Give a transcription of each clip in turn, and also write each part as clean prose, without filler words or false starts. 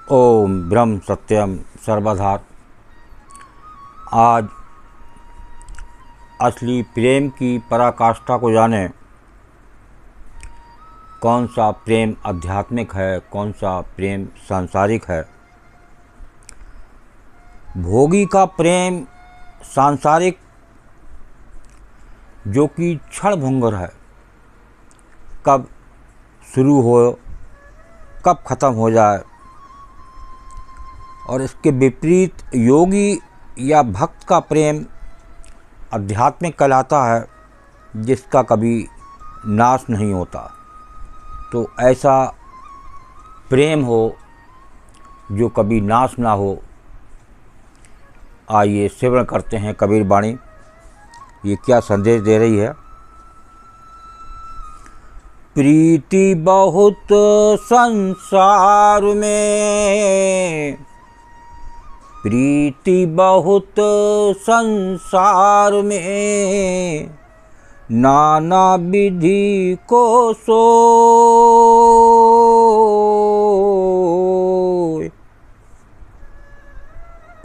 ओम ब्रह्म सत्यम सर्वधार। आज असली प्रेम की पराकाष्ठा को जाने। कौन सा प्रेम आध्यात्मिक है, कौन सा प्रेम सांसारिक है। भोगी का प्रेम सांसारिक जो कि क्षण भंगुर है, कब शुरू हो कब ख़त्म हो जाए। और इसके विपरीत योगी या भक्त का प्रेम आध्यात्मिक कहलाता है, जिसका कभी नाश नहीं होता। तो ऐसा प्रेम हो जो कभी नाश ना हो। आइए श्रवण करते हैं कबीर वाणी, ये क्या संदेश दे रही है। प्रीति बहुत संसार में, प्रीति बहुत संसार में, नाना विधि को सोय।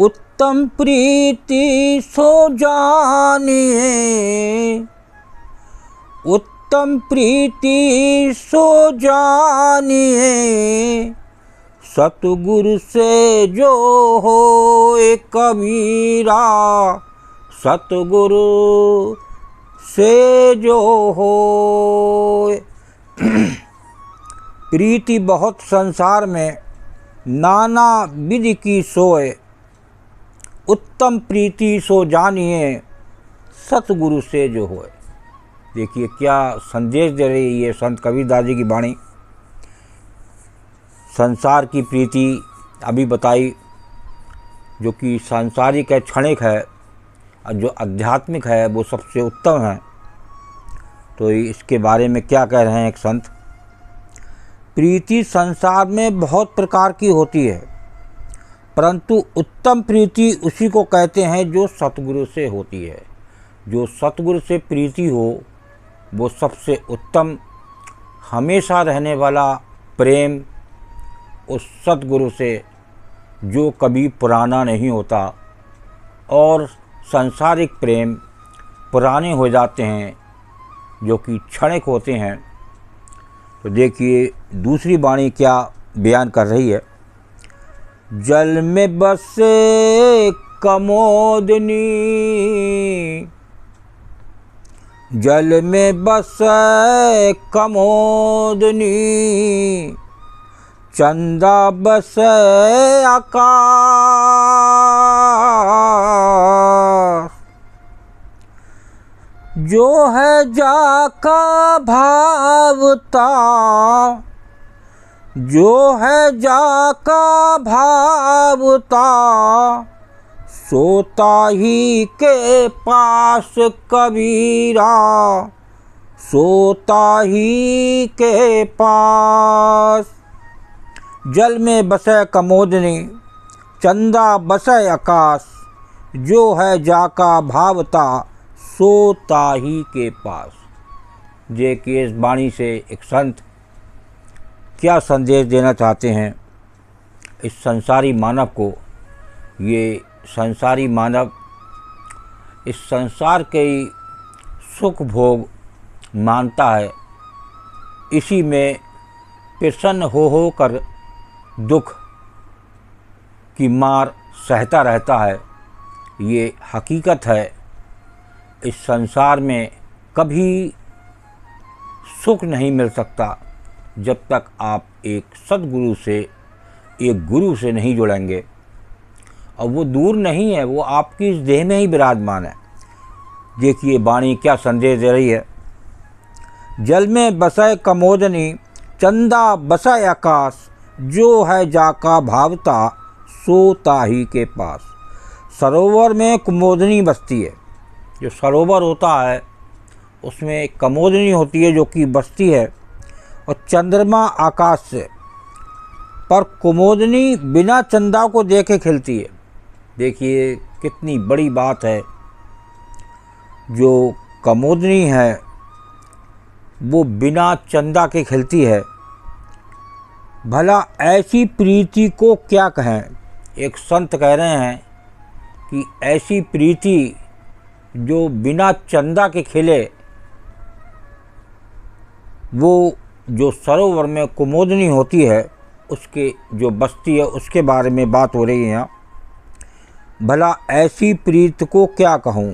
उत्तम प्रीति सो जानिए, उत्तम प्रीति सो जानिए, सतगुरु से जो होए कबीरा, सतगुरु से जो होए। प्रीति बहुत संसार में, नाना विधि की सोए। उत्तम प्रीति सो जानिए, सतगुरु से जो होए। देखिए क्या संदेश दे रही है संत कबीरदास जी की वाणी। संसार की प्रीति अभी बताई, जो कि सांसारिक है, क्षणिक है, और जो आध्यात्मिक है वो सबसे उत्तम है। तो इसके बारे में क्या कह रहे हैं एक संत। प्रीति संसार में बहुत प्रकार की होती है, परंतु उत्तम प्रीति उसी को कहते हैं जो सतगुरु से होती है। जो सतगुरु से प्रीति हो वो सबसे उत्तम, हमेशा रहने वाला प्रेम उस सतगुरु से जो कभी पुराना नहीं होता। और सांसारिक प्रेम पुराने हो जाते हैं, जो कि क्षणिक होते हैं। तो देखिए दूसरी वाणी क्या बयान कर रही है। जल में बसे कमोदनी, जल में बसे कमोदनी, चंदा बसे आकाश। जो है जाका भावता, जो है जाका भावता, सोता ही के पास कबीरा, सोता ही के पास। जल में बसे कमोदनी, चंदा बसे आकाश, जो है जाका भावता, सोता ही के पास। जे कि इस वाणी से एक संत क्या संदेश देना चाहते हैं इस संसारी मानव को। ये संसारी मानव इस संसार के ही सुख भोग मानता है, इसी में प्रसन्न हो कर दुख की मार सहता रहता है। ये हकीकत है। इस संसार में कभी सुख नहीं मिल सकता जब तक आप एक सद्गुरु से, एक गुरु से नहीं जुड़ेंगे। और वो दूर नहीं है, वो आपकी इस देह में ही विराजमान है। देखिए वाणी क्या संदेश दे रही है। जल में बसे कमोदनी, चंदा बसे आकाश, जो है जाका भावता, सोता ही के पास। सरोवर में कुमोदनी बसती है। जो सरोवर होता है उसमें कमोदनी होती है जो कि बसती है, और चंद्रमा आकाश से। पर कुमोदनी बिना चंदा को देखे खिलती है। देखिए कितनी बड़ी बात है। जो कमोदनी है वो बिना चंदा के खिलती है। भला ऐसी प्रीति को क्या कहें। एक संत कह रहे हैं कि ऐसी प्रीति जो बिना चंदा के खिले, वो जो सरोवर में कुमोदनी होती है उसके जो बस्ती है उसके बारे में बात हो रही है यहाँ। भला ऐसी प्रीत को क्या कहूँ,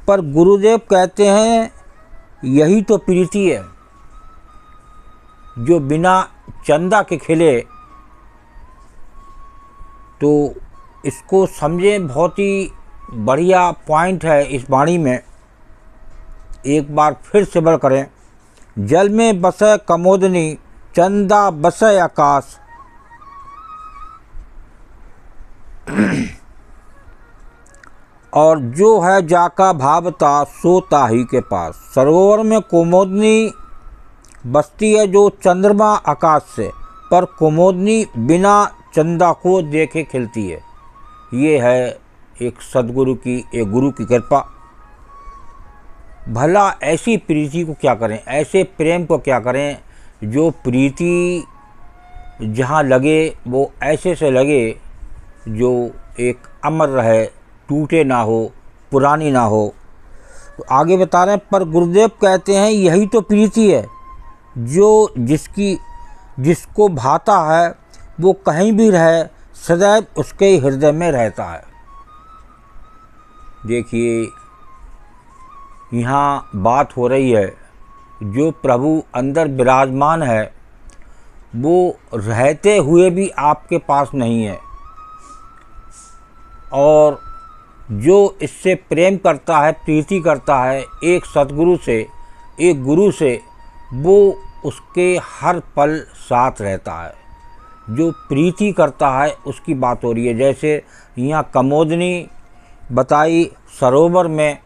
पर गुरुदेव कहते हैं यही तो प्रीति है जो बिना चंदा के खिले। तो इसको समझें, बहुत ही बढ़िया पॉइंट है इस वाणी में। एक बार फिर से बल करें। जल में बसे कमोदनी, चंदा बसे आकाश। और जो है जाका भावता, सो ताही के पास। सरोवर में कुमोदनी बसती है जो चंद्रमा आकाश से, पर कुमोदनी बिना चंदा को देखे खिलती है। ये है एक सद्गुरु की, एक गुरु की कृपा। भला ऐसी प्रीति को क्या करें, ऐसे प्रेम को क्या करें जो प्रीति जहाँ लगे वो ऐसे से लगे जो एक अमर रहे, टूटे ना हो, पुरानी ना हो। तो आगे बता रहे हैं, पर गुरुदेव कहते हैं यही तो प्रीति है जो जिसको भाता है वो कहीं भी रहे सदैव उसके हृदय में रहता है। देखिए यहाँ बात हो रही है, जो प्रभु अंदर विराजमान है वो रहते हुए भी आपके पास नहीं है, और जो इससे प्रेम करता है, प्रीति करता है एक सद्गुरु से, एक गुरु से, वो उसके हर पल साथ रहता है। जो प्रीति करता है उसकी बात हो रही है। जैसे यहाँ कमोदनी बताई, सरोवर में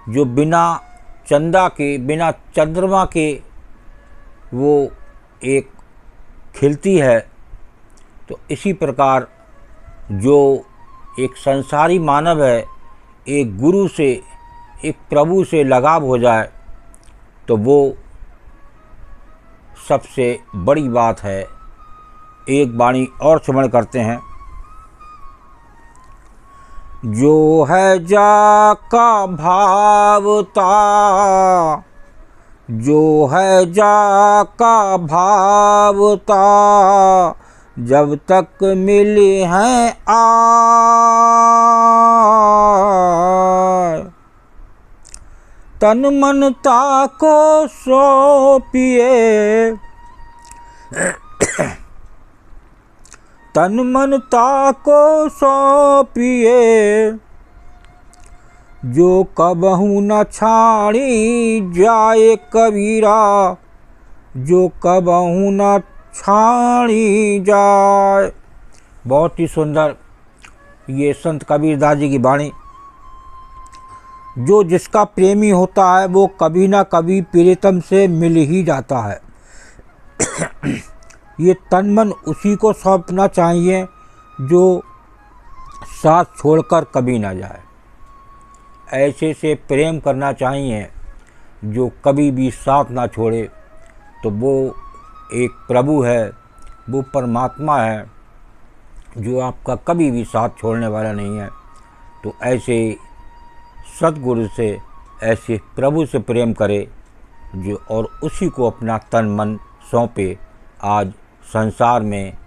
जो बिना चंदा के, बिना चंद्रमा के वो एक खिलती है। तो इसी प्रकार जो एक संसारी मानव है, एक गुरु से, एक प्रभु से लगाव हो जाए तो वो सबसे बड़ी बात है। एक वाणी और स्मरण करते हैं। जो है जाका भावता, जो है जाका भावता, जब तक मिले हैं आय। तन मनता को सौंपिए, तन मनता को सौंपिए, जो कबहू न छाड़ी जाए कबीरा, जो कबहू न छाड़ी जाए। बहुत ही सुंदर ये संत कबीरदास जी की वाणी। जो जिसका प्रेमी होता है वो कभी ना कभी प्रियतम से मिल ही जाता है। ये तन मन उसी को सौंपना चाहिए जो साथ छोड़कर कभी ना जाए। ऐसे से प्रेम करना चाहिए जो कभी भी साथ ना छोड़े। तो वो एक प्रभु है, वो परमात्मा है जो आपका कभी भी साथ छोड़ने वाला नहीं है। तो ऐसे सद्गुरु से, ऐसे प्रभु से प्रेम करे जो, और उसी को अपना तन मन सौंपे। आज संसार में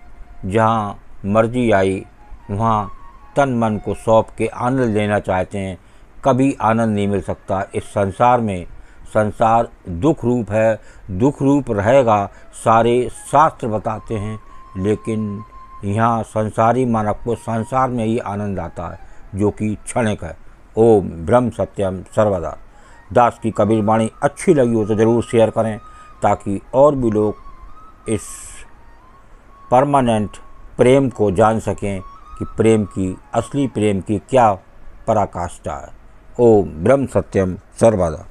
जहाँ मर्जी आई वहाँ तन मन को सौंप के आनंद लेना चाहते हैं, कभी आनंद नहीं मिल सकता इस संसार में। संसार दुख रूप है, दुख रूप रहेगा, सारे शास्त्र बताते हैं। लेकिन यहाँ संसारी मानव को संसार में ही आनंद आता है जो कि क्षणिक है। ओम ब्रह्म सत्यम सर्वदा। दास की कबीर वाणी अच्छी लगी हो तो ज़रूर शेयर करें ताकि और भी लोग इस परमानेंट प्रेम को जान सकें कि प्रेम की, असली प्रेम की क्या पराकाष्ठा है। ओम ब्रह्म सत्यम सर्वदा।